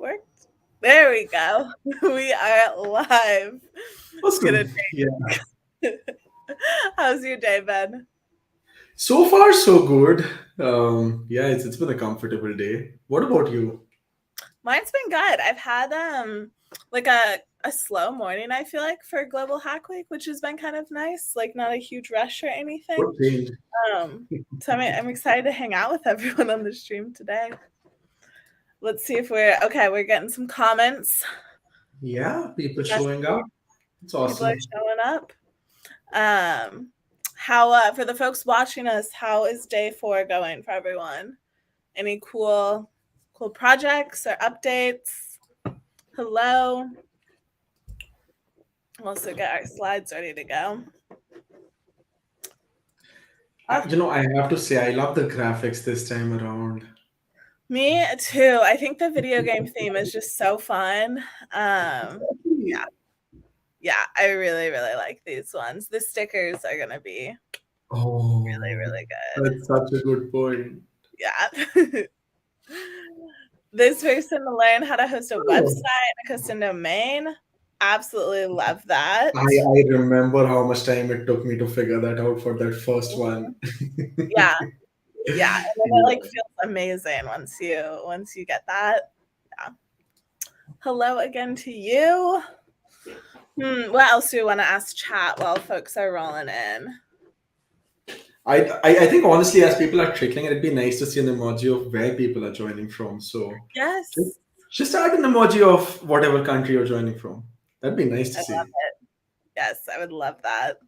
worked. There we go. We are live. Awesome. Yeah. How's your day been? So far, so good. Yeah, it's been a comfortable day. What about you? Mine's been good. I've had like a slow morning, I feel like, for Global Hack Week, which has been kind of nice. Like not a huge rush or anything. What changed? Um, so I'm excited to hang out with everyone on the stream today. Let's see if we're okay. We're getting some comments. Yeah, people Yes, showing up. It's people are awesome. showing up. How for the folks watching us, how is day 4 going for everyone? Any cool projects or updates? Hello. We'll also get our slides ready to go. I have to say, I love the graphics this time around. Me too. I think the video game theme is just so fun. Yeah, yeah, I really, really like these ones. The stickers are gonna be really, Oh, really good. that's such a good point. Yeah. This person to learn how to host a website Oh, and a custom domain. Absolutely love that. I remember how much time it took me to figure that out for that first one. Yeah, yeah. And then it like Yeah. feels amazing once you get that. Yeah. Hello again to you. What else do we want to ask chat while folks are rolling in? I think honestly, as people are trickling, it'd be nice to see an emoji of where people are joining from. So just, Yes. just add an emoji of whatever country you're joining from. That'd be nice to I love see. it. Yes, I would love that.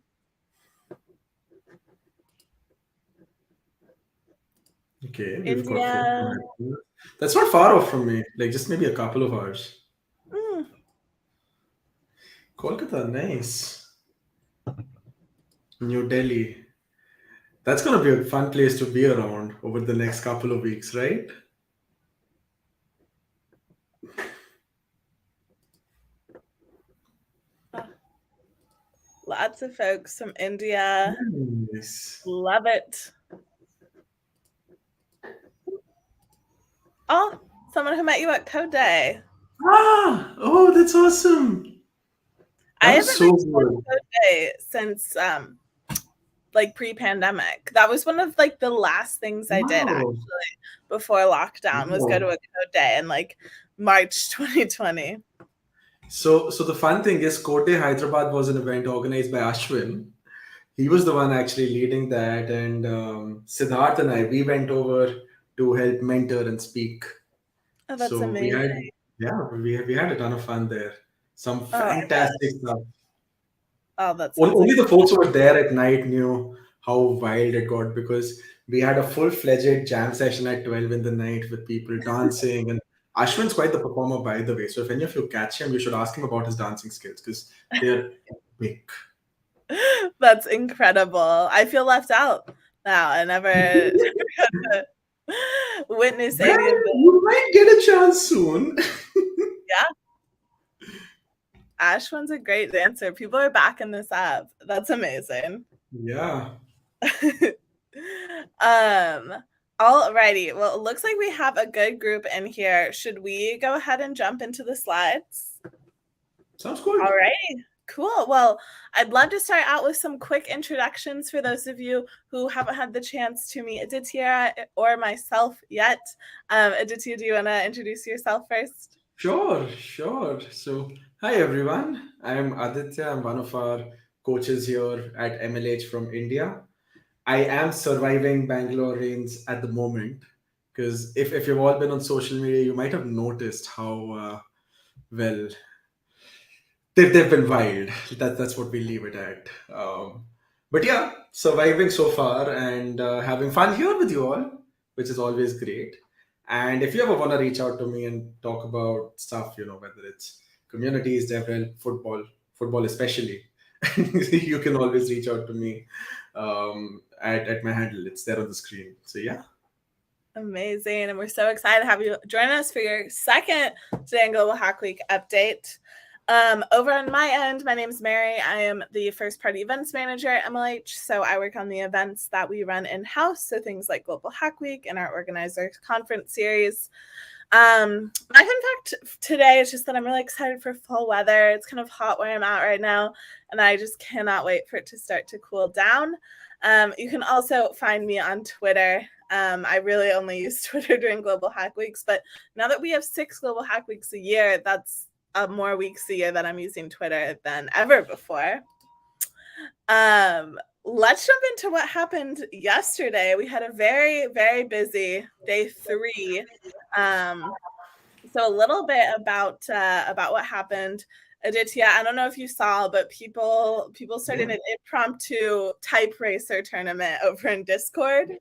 Okay, we've got folks India. from India. That's not far off from me. Like just maybe a couple of hours. Mm, Kolkata, nice. New Delhi. That's gonna be a fun place to be around over the next couple of weeks, right? lots of folks from India. Nice. Love it. Oh, someone who met you at Code Day. Oh, that's awesome. I That haven't was so been to good. Code Day since like pre-pandemic. That was one of like the last things I did Wow. actually before lockdown was go to Wow. a Code Day in like March 2020. So the fun thing is, Kote Hyderabad was an event organized by Ashwin. He was the one actually leading that, and Siddharth and I we went over to help mentor and speak. Oh, that's So amazing. we had a ton of fun there. Some Oh, I bet. fantastic stuff. Oh, that sounds Only like the folks who were there at night knew how wild it got because we had a full-fledged jam session at 12 in the night with people dancing. And Ashwin's quite the performer, by the way. So if any of you catch him, you should ask him about his dancing skills because they're big. that's incredible. I feel left out now. I never got to witness Well, any of the you might get a chance soon. yeah. Ashwin's a great dancer. People are backing this up. That's amazing. Yeah, um Alrighty. Well, it looks like we have a good group in here. Should we go ahead and jump into the slides? sounds good. Alrighty. Cool. Well, I'd love to start out with some quick introductions for those of you who haven't had the chance to meet Aditya or myself yet. Aditya, do you want to introduce yourself first? Sure, sure. So, hi everyone. I'm Aditya. I'm one of our coaches here at MLH from India. I am surviving Bangalore rains at the moment because if you've all been on social media, you might have noticed how well they've been wild. That's what we leave it at. But yeah, surviving so far and having fun here with you all, which is always great. And if you ever want to reach out to me and talk about stuff, whether it's communities, DevRel, football especially, you can always reach out to me at my handle. It's there on the screen. So yeah. Amazing. And we're so excited to have you join us for your second Today in Global Hack Week update. Over on my end, my name is Mary. I am the first party events manager at MLH. So I work on the events that we run in-house. So things like Global Hack Week and our organizer conference series. My fun fact today is just that I'm really excited for fall weather. It's kind of hot where I'm at right now, and I just cannot wait for it to start to cool down. You can also find me on Twitter. I really only use Twitter during Global Hack Weeks, but now that we have 6 Global Hack Weeks a year, that's more weeks a year that I'm using Twitter than ever before. Let's jump into what happened yesterday. We had a very, very busy day 3. So a little bit about what happened. Aditya, I don't know if you saw, but people started Yeah. an impromptu type racer tournament over in Discord.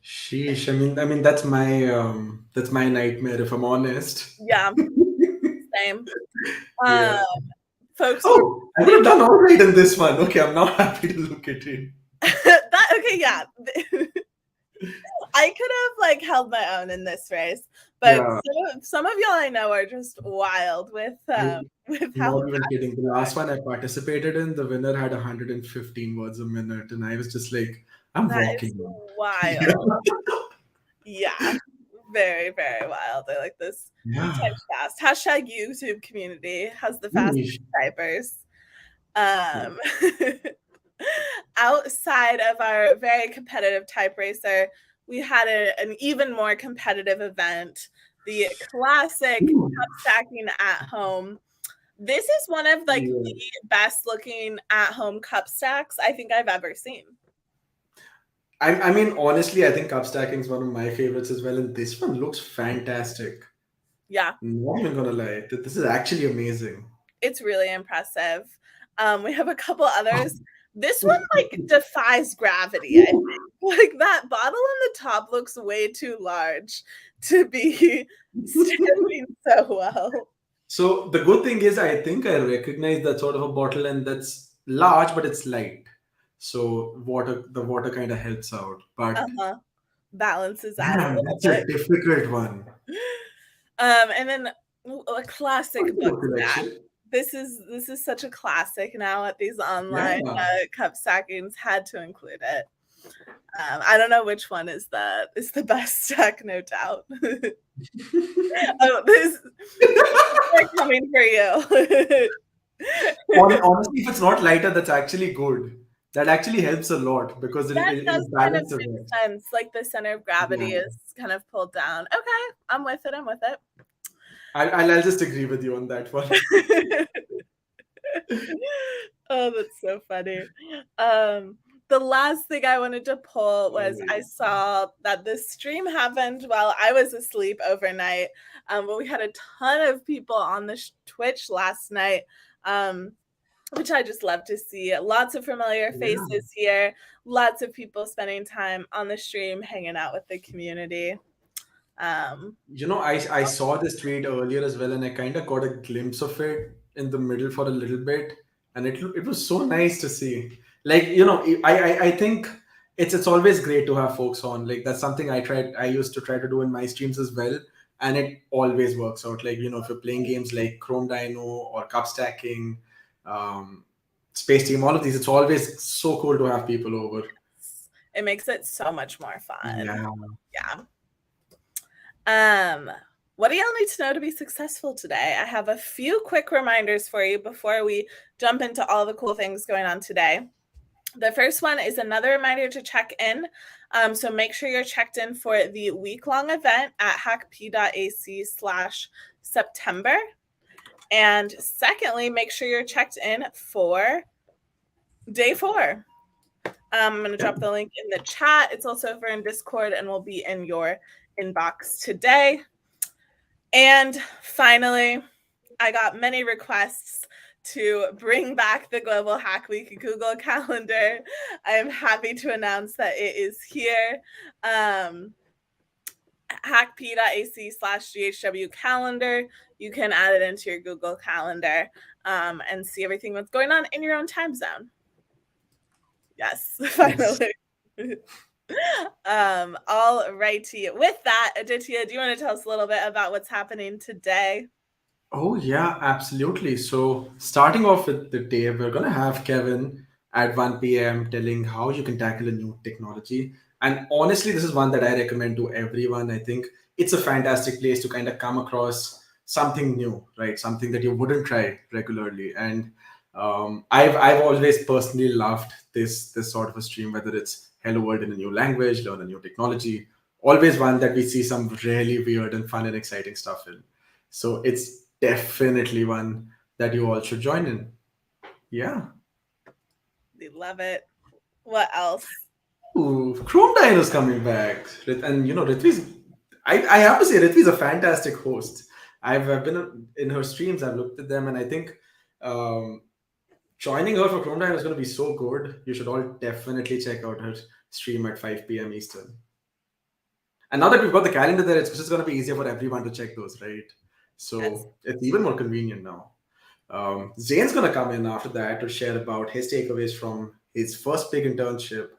Sheesh. I mean that's my nightmare if I'm honest. Yeah, same. Um, Yeah. folks were Oh, I would have done all right in this one. Okay, I'm now happy to look at it. okay, yeah. I could have like held my own in this race, but Yeah. some of y'all I know are just wild with You how not even fast kidding. The you are. last one I participated in, the winner had 115 words a minute, and I was just like, I'm That is walking. wild. Yeah, very, very wild. I like this. We Yeah. type fast. Hashtag YouTube community has the fastest Yeesh. typers. Yeah. Um, outside of our very competitive type racer, we had an even more competitive event, the classic Ooh. cup stacking at home. This is one of like Yeah. the best looking at home cup stacks I think I've ever seen. I mean, honestly, I think cup stacking is one of my favorites as well, and this one looks fantastic. Yeah, Not even gonna lie, this is actually amazing. it's really impressive. We have a couple others. This one like defies gravity, I think. Like that bottle on the top looks way too large to be standing so well. So the good thing is, I think I recognize that sort of a bottle, and that's large, but it's light. So the water kind of helps out. But Uh-huh. Balances out a damn, little that's a bit. difficult one. And then a classic Quite book good stack. collection. This is such a classic now at these online Yeah. cup stackings. Had to include it. I don't know which one is the best stack, no doubt. Oh, they're coming for you. Honestly, if it's not lighter, that's actually good. That actually helps a lot because That does it'll kind of balance it out. make sense. Like the center of gravity Yeah. is kind of pulled down. Okay, I'm with it. I'm with I'll just agree with you on that one. it. Oh, that's so funny. The last thing I wanted to pull was I saw that this stream happened while I was asleep overnight. But we had a ton of people on the Twitch last night, which I just love to see. Lots of familiar Yeah. faces here. Lots of people spending time on the stream, hanging out with the community. Um, I saw this tweet earlier as well, and I kind of got a glimpse of it in the middle for a little bit, and it was so nice to see. Like I think it's always great to have folks on. Like that's something I used to try to do in my streams as well, and it always works out. Like if you're playing games like Chrome Dino or Cup Stacking, um, Space Team, all of these, it's always so cool to have people over. it makes it so much more fun. Yeah. Yeah. What do y'all need to know to be successful today? I have a few quick reminders for you before we jump into all the cool things going on today. The first one is another reminder to check in. So make sure you're checked in for the week-long event at hackp.ac/September. And secondly, make sure you're checked in for day 4. I'm going to drop the link in the chat. It's also over in Discord and will be in your inbox today. And finally, I got many requests to bring back the Global Hack Week Google Calendar. I am happy to announce that it is here. hackp.ac/GHW calendar. You can add it into your Google Calendar and see everything that's going on in your own time zone. Yes, finally. All righty. With that, Aditya, do you want to tell us a little bit about what's happening today? Oh, yeah, absolutely. So, starting off with the day, we're going to have Kevin at 1 p.m. telling how you can tackle a new technology. And honestly, this is one that I recommend to everyone. I think it's a fantastic place to kind of come across something new, right? Something that you wouldn't try regularly. And I've always personally loved this sort of a stream, whether it's Hello World in a new language, learn a new technology. Always one that we see some really weird and fun and exciting stuff in. So it's definitely one that you all should join in. Yeah. We love it. What else? Ooh, Chrome Dino's coming back. And Ritvi's, I have to say, Ritvi's a fantastic host. I've been in her streams, I've looked at them, and I think um, joining her for Chrome Dino is going to be so good. You should all definitely check out her stream at 5 p.m. Eastern. And now that we've got the calendar there, it's just going to be easier for everyone to check those, right? Yes. So it's even more convenient now. Zane's going to come in after that to share about his takeaways from his first big internship.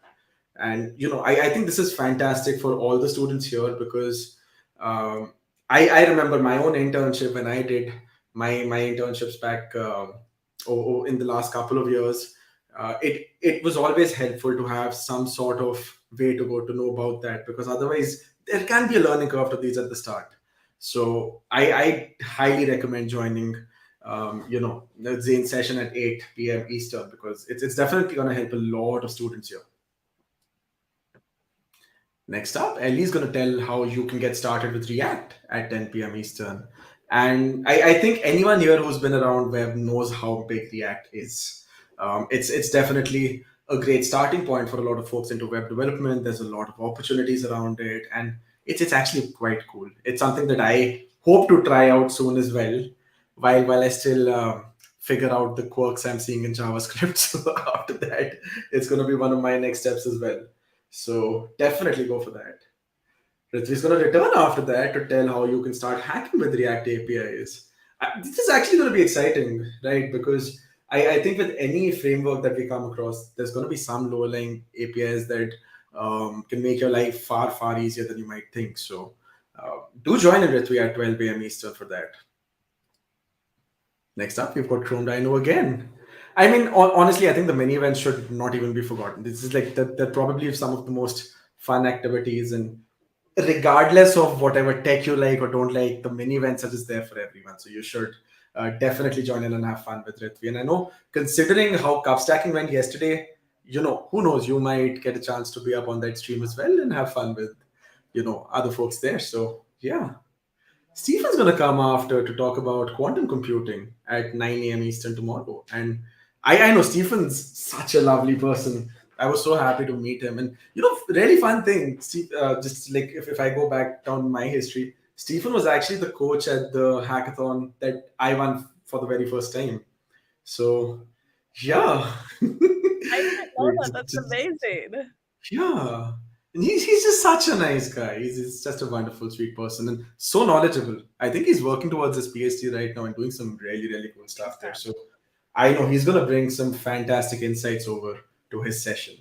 And I think this is fantastic for all the students here because I remember my own internship when I did my internships back in the last couple of years. It was always helpful to have some sort of way to go to know about that, because otherwise there can be a learning curve to these at the start. So I highly recommend joining the Zane session at 8 p.m. Eastern, because it's definitely going to help a lot of students here. Next up, Ellie's going to tell how you can get started with React at 10 p.m. Eastern. And I think anyone here who's been around web knows how big React is. It's definitely a great starting point for a lot of folks into web development. There's a lot of opportunities around it, and it's actually quite cool. It's something that I hope to try out soon as well, while I still figure out the quirks I'm seeing in JavaScript. So after that, it's going to be one of my next steps as well. So definitely go for that. Ritvi's going to return after that to tell how you can start hacking with React APIs. This is actually going to be exciting, right? Because I think with any framework that we come across, there's going to be some low-lying APIs that can make your life far, far easier than you might think. So do join in Ritvi at 12 a.m. Eastern for that. Next up, we've got Chrome Dino again. I mean, honestly, I think the mini events should not even be forgotten. This is like they're probably some of the most fun activities, and regardless of whatever tech you like or don't like, the mini events are just there for everyone. So you should definitely join in and have fun with Ritvi. And I know, considering how cup stacking went yesterday, who knows, you might get a chance to be up on that stream as well and have fun with, other folks there. So yeah. Stephen's going to come after to talk about quantum computing at 9 a.m. Eastern tomorrow. And I know Stephen's such a lovely person. I was so happy to meet him. And, really fun thing, just like if I go back down my history, Stephen was actually the coach at the hackathon that I won for the very first time. So, yeah. I didn't know Like, that. That's amazing. yeah. And he's just such a nice guy. He's just a wonderful, sweet person and so knowledgeable. I think he's working towards his PhD right now and doing some really, really cool stuff there. So I know he's going to bring some fantastic insights over to his session.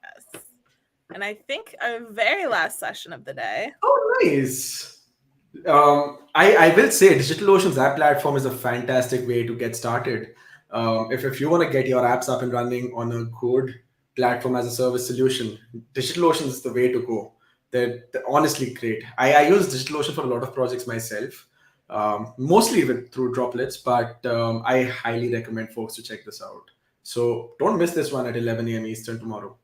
Yes. And I think our very last session of the day. Oh, nice. I will say DigitalOcean's app platform is a fantastic way to get started. If you want to get your apps up and running on a good platform as a service solution, DigitalOcean is the way to go. They're honestly great. I use DigitalOcean for a lot of projects myself, mostly through droplets, but I highly recommend folks to check this out. So don't miss this one at 11 a.m. Eastern tomorrow.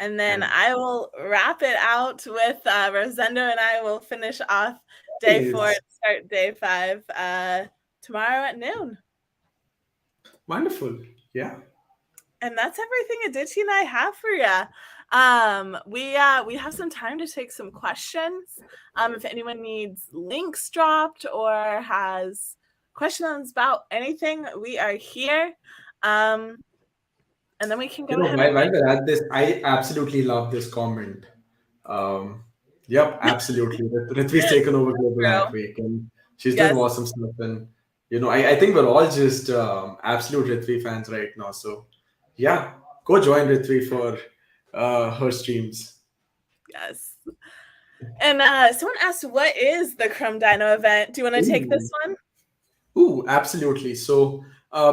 And then And I will wrap it out with Rosendo, and I will finish off day 4 and start day 5 tomorrow at noon. Wonderful. Yeah. And that's everything Aditi and I have for you. We have some time to take some questions. If anyone needs links dropped or has questions about anything, we are here. And then we can go ahead While and we're at this, I absolutely love this comment. Um, yep, absolutely. Ritvi's taken over Global Hack Week, and she's doing yes, awesome stuff. And I think we're all just absolute Ritvi fans right now. So yeah, go join Ritvi for her streams. yes. And someone asked, what is the Chrome Dino event? Do you want to take this one? Ooh, absolutely. So,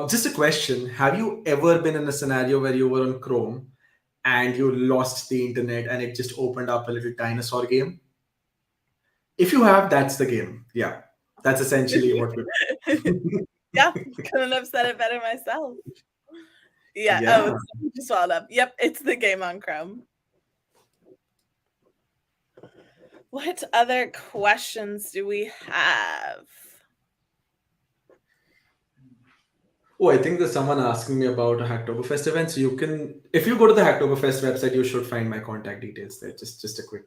just a question: have you ever been in a scenario where you were on Chrome and you lost the internet and it just opened up a little dinosaur game? If you have, that's the game. Yeah, that's essentially what we're. Yeah, couldn't have said it better myself. Yeah. Oh, Yeah. it's just swallowed up. Yep, it's the game on Chrome. What other questions do we have? Oh, I think there's someone asking me about a Hacktoberfest event. So you can, if you go to the Hacktoberfest website, you should find my contact details there. Just a quick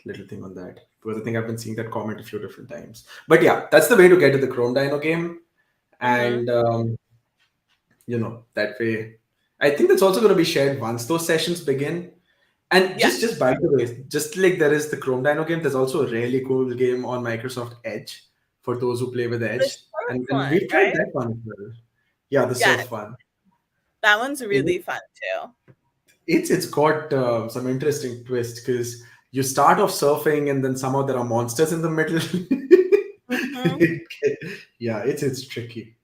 little thing on that, because I think I've been seeing that comment a few different times. But yeah, that's the way to get to the Chrome Dino game, Mm-hmm. and that way. I think that's also going to be shared once those sessions begin. And Yeah, just by the way, just like there is the Chrome Dino game, there's also a really cool game on Microsoft Edge for those who play with the Edge, surf and one, we've tried right? that one as well. Yeah, the Yeah, surf one. that one's really fun too. It's got some interesting twist because you start off surfing and then somehow there are monsters in the middle. Mm-hmm. Yeah, it's tricky.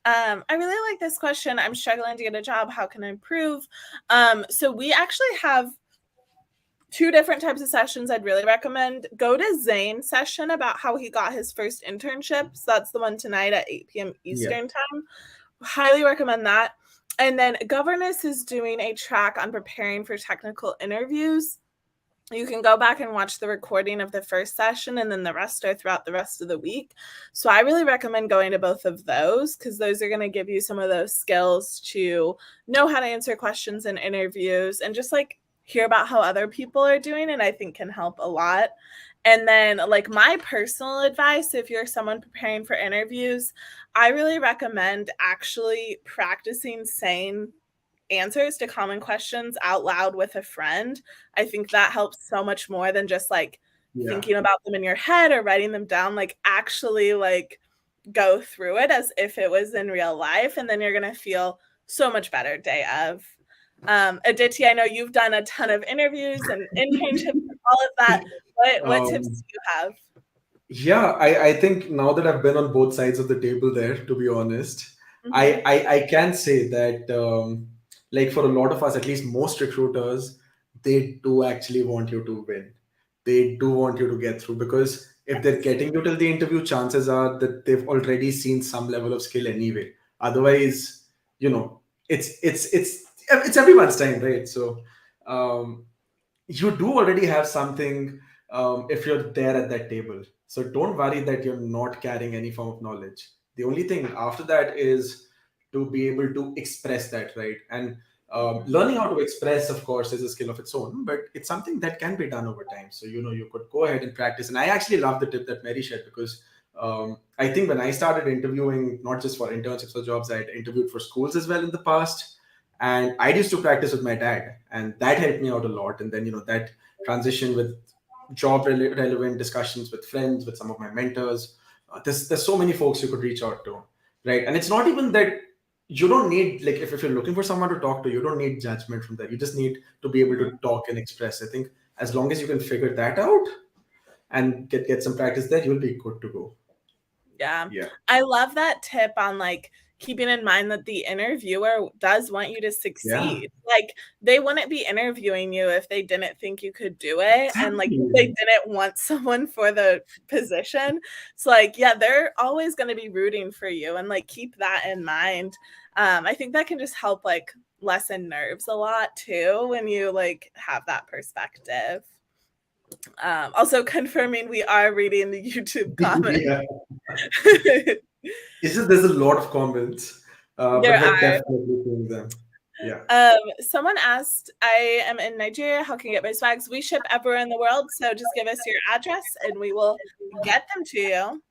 I really like this question. I'm struggling to get a job. How can I improve? So we actually have two different types of sessions I'd really recommend. Go to Zane's session about how he got his first internship. So that's the one tonight at 8 p.m. Yeah, Eastern time. Highly recommend that. And then Governess is doing a track on preparing for technical interviews. You can go back and watch the recording of the first session, and then the rest are throughout the rest of the week. So I really recommend going to both of those, because those are going to give you some of those skills to know how to answer questions in interviews and just like hear about how other people are doing, and I think can help a lot. And then, like, my personal advice, if you're someone preparing for interviews, I really recommend actually practicing saying answers to common questions out loud with a friend. I think that helps so much more than just like yeah, thinking about them in your head or writing them down. Like, actually, like, go through it as if it was in real life, and then you're going to feel so much better day of. Aditya, I know you've done a ton of interviews and internships and all of that. What tips um, do you have? yeah. I think now that I've been on both sides of the table there, to be honest, Mm-hmm. I can say that like for a lot of us, at least most recruiters, they do actually want you to win. They do want you to get through, because if they're Yes. getting you till the interview, chances are that they've already seen some level of skill anyway. Otherwise, you know, it's everyone's time, right? So um, you do already have something if you're there at that table. So don't worry that you're not carrying any form of knowledge. The only thing after that is to be able to express that, right? And Mm-hmm. learning how to express, of course, is a skill of its own, but it's something that can be done over time. So, you could go ahead and practice. And I actually love the tip that Mary shared, because I think when I started interviewing, not just for internships or jobs, I had interviewed for schools as well in the past, and I used to practice with my dad, and that helped me out a lot. And then that transition with relevant discussions with friends, with some of my mentors. There's so many folks you could reach out to, right? And it's not even that you don't need, like, if you're looking for someone to talk to, you don't need judgment from that. You just need to be able to talk and express. I think as long as you can figure that out and get some practice there, you'll be good to go. Yeah. Yeah. I love that tip on like keeping in mind that the interviewer does want you to Yeah. succeed. Like, they wouldn't be interviewing you if they didn't think you could do it, and like if they Exactly. didn't want someone for the position. So like, yeah, they're always going to be rooting for you, and like keep that in mind. I think that can just help like lessen nerves a lot too when you like have that perspective. Also confirming we are reading the YouTube comments. Yeah. It's just there's a lot of comments, but There we're are. definitely doing them. Yeah. Someone asked, I am in Nigeria. How can I get my swags? We ship everywhere in the world. So just give us your address and we will get them to you.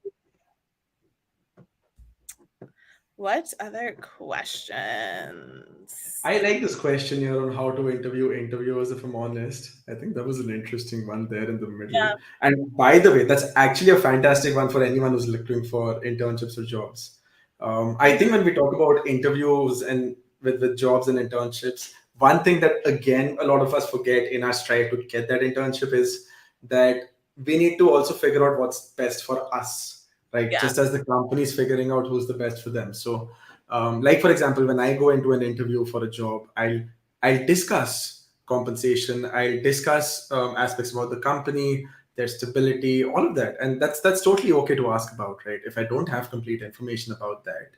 What other questions? I like this question here on how to interview interviewers, if I'm honest. I think that was an interesting one there in the middle. Yeah. And by the way, that's actually a fantastic one for anyone who's looking for internships or jobs. I think Mhm. when we talk about interviews and with jobs and internships, one thing that, again, a lot of us forget in our strive to get that internship is that we need to also figure out what's best for us, right? Yeah. Just as the company's figuring out who's the best for them. So like, for example, when I go into an interview for a job, I'll I'll discuss compensation. I'll discuss aspects about the company, their stability, all of that, and that's totally okay to ask about, right? If I don't have complete information about that,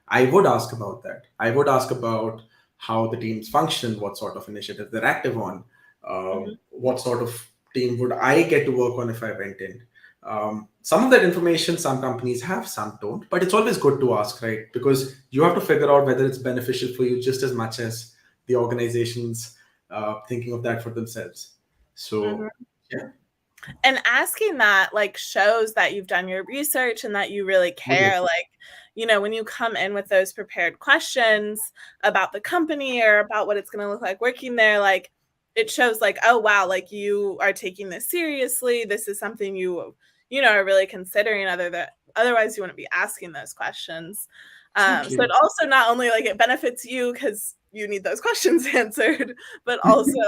I would ask about that. I would ask about how the teams function, what sort of initiatives they're active on, Mhm. what sort of team would I get to work on if I went in. Some of that information some companies have, some don't, but it's always good to ask, right? Because you have to figure out whether it's beneficial for you just as much as the organizations thinking of that for themselves. So, Mhm. yeah. And asking that like shows that you've done your research and that you really Oh, yeah. care. Like, when you come in with those prepared questions about the company or about what it's going to look like working there, like it shows like, oh wow, like you are taking this seriously. This is something are really considering, otherwise you wouldn't be asking those questions. So Exactly. it also not only like it benefits you because you need those questions answered, but also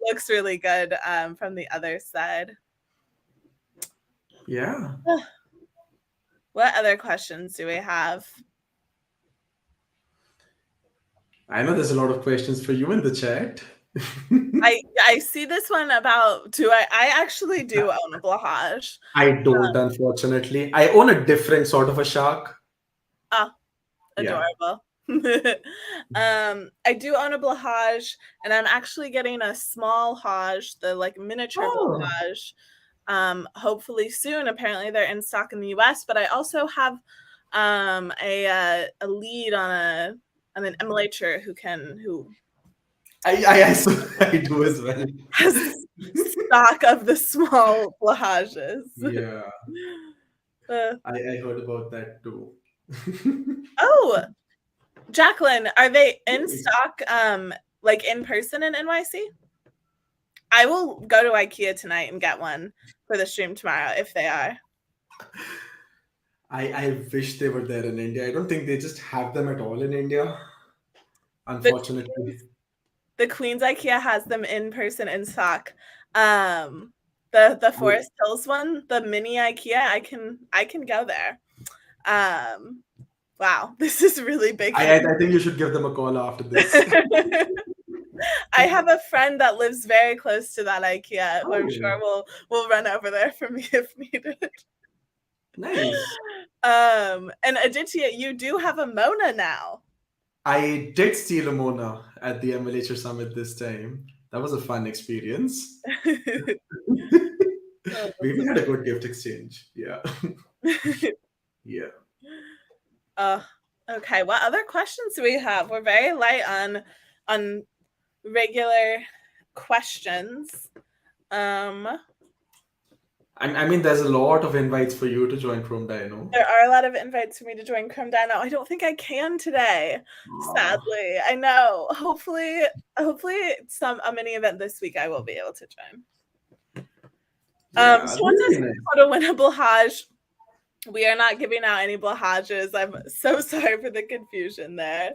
looks really good from the other side. Yeah. What other questions do we have? I know there's a lot of questions for you in the chat. I see this one about do I actually do own a blahage. I don't, unfortunately. I own a different sort of a shark. Oh, Yeah. adorable. I do own a blahage, and I'm actually getting a small hajj, the like miniature Oh, blahage. Hopefully soon. Apparently they're in stock in the US, but I also have a lead on an emulator who I do as well. has stock of the small blahages. Yeah, Uh, I heard about that too. oh, Jacqueline, are they in stock like in person in NYC? I will go to IKEA tonight and get one for the stream tomorrow if they are. I wish they were there in India. I don't think they just have them at all in India, The unfortunately. the Queens IKEA has them in person in stock. The Forest Hills one, the mini IKEA, I can go there. Wow, this is really big news. I think you should give them a call after this. I have a friend that lives very close to that IKEA who I'm Oh, sure will run over there for me if needed. nice. And Aditya, you do have a Mona now. I did steal a Mona at the MLHR Summit this time. That was a fun experience. Oh, We had a good gift exchange. Yeah. Yeah. uh, okay, what other questions do we have? We're very light on regular questions. I mean, there's a lot of invites for you to join Chrome Dino. There are a lot of invites for me to join Chrome Dino. I don't think I can today, Aw. sadly. I know. Hopefully some a mini event this week I will be able to join. Yeah, that Someone would says be nice. how to win a blahage. We are not giving out any blahages. I'm so sorry for the confusion there.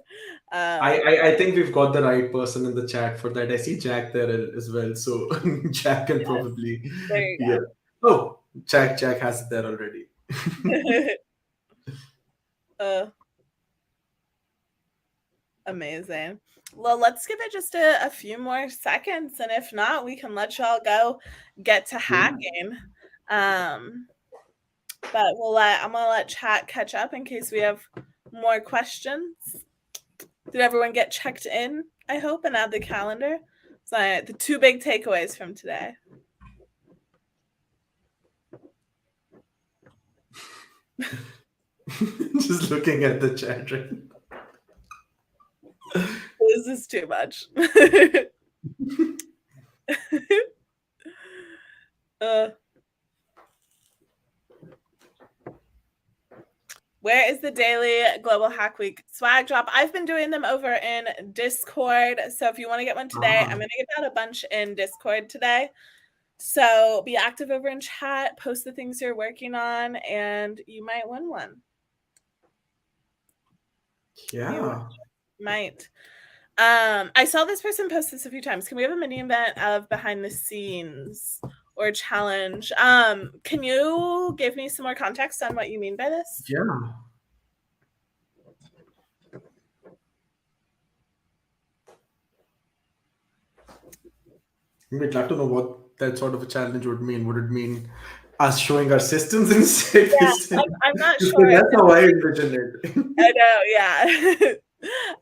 I think we've got the right person in the chat for that. I see Jack there as well, so Jack can probably, There you yeah. Oh, Jack has it there already. go. Amazing. Well, let's give it just a few more seconds, and if not, we can let y'all go get to Yeah. hacking. But I'm gonna let chat catch up in case we have more questions. Did everyone get checked in? I hope and add the calendar. So the two big takeaways from today. Just looking at the chat right now. This is too much. Where is the daily Global Hack Week swag drop? I've been doing them over in Discord. So if you want to get one today, I'm going to give out a bunch in Discord today. So be active over in chat, post the things you're working on, and you might win one. Yeah. You might. I saw this person post this a few times. Can we have a mini event of behind the scenes or challenge? Can you give me some more context on what you mean by this? Yeah. We'd love to know what that sort of a challenge would mean. Would it mean us showing our systems instead? Yeah, I'm not Because sure if that's it, how I envision it. I know, yeah.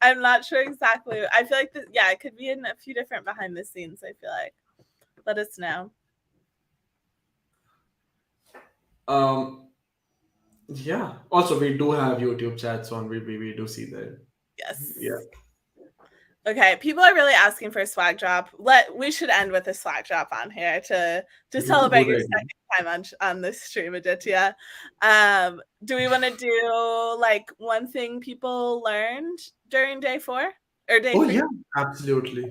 I'm not sure exactly. I feel like yeah, it could be in a few different behind the scenes, I feel like. Let us know. um, yeah. Also, we do have YouTube chats on. We do see that. Yeah. Yes. Okay, people are really asking for a swag drop. We should end with a swag drop on here to Yeah, celebrate good your idea. second time on this stream, Aditya. Do we want to do like one thing people learned during day 4 or day Oh 3? yeah, absolutely.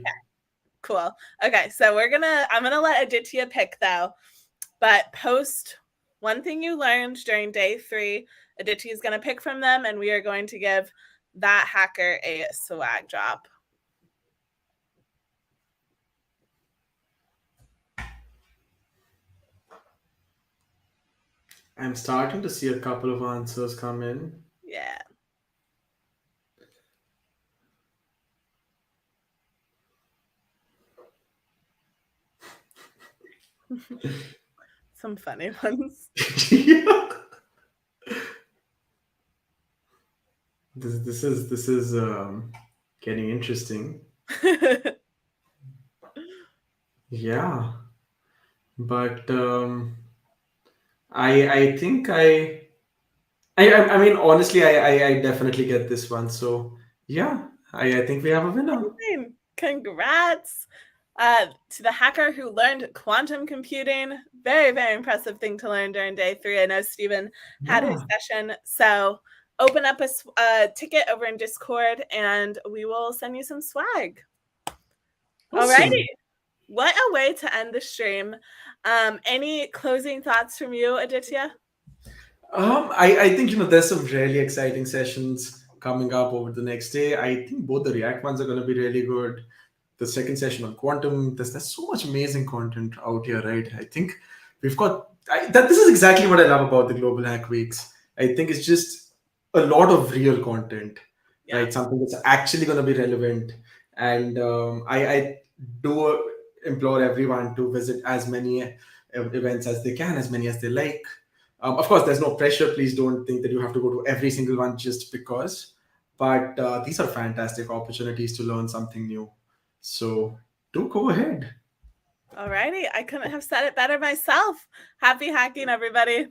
Cool. Okay, so I'm gonna let Aditya pick though, but post one thing you learned during day 3. Aditya is gonna pick from them, and we are going to give that hacker a swag drop. I'm starting to see a couple of answers come in. Yeah. Some funny ones. Yeah. This is getting interesting. Yeah, but I think I mean honestly I definitely get this one. So yeah, I think we have a winner. Amazing. Congrats to the hacker who learned quantum computing. Very, very impressive thing to learn during day 3. I know Stephen had his Yeah, session. So open up a ticket over in Discord and we will send you some swag. Alrighty. awesome. What a way to end the stream. Any closing thoughts from you, Aditya? I think there's some really exciting sessions coming up over the next day. I think both the React ones are going to be really good. The second session on quantum, there's so much amazing content out here, right? I think we've got that. This is exactly what I love about the Global Hack Weeks. I think it's just a lot of real content, Yeah. right? Something that's actually going to be relevant. And I do implore everyone to visit as many events as they can, as many as they like. Of course, there's no pressure. Please don't think that you have to go to every single one just because. But these are fantastic opportunities to learn something new. So do go ahead. Alrighty. I couldn't have said it better myself. Happy hacking, everybody.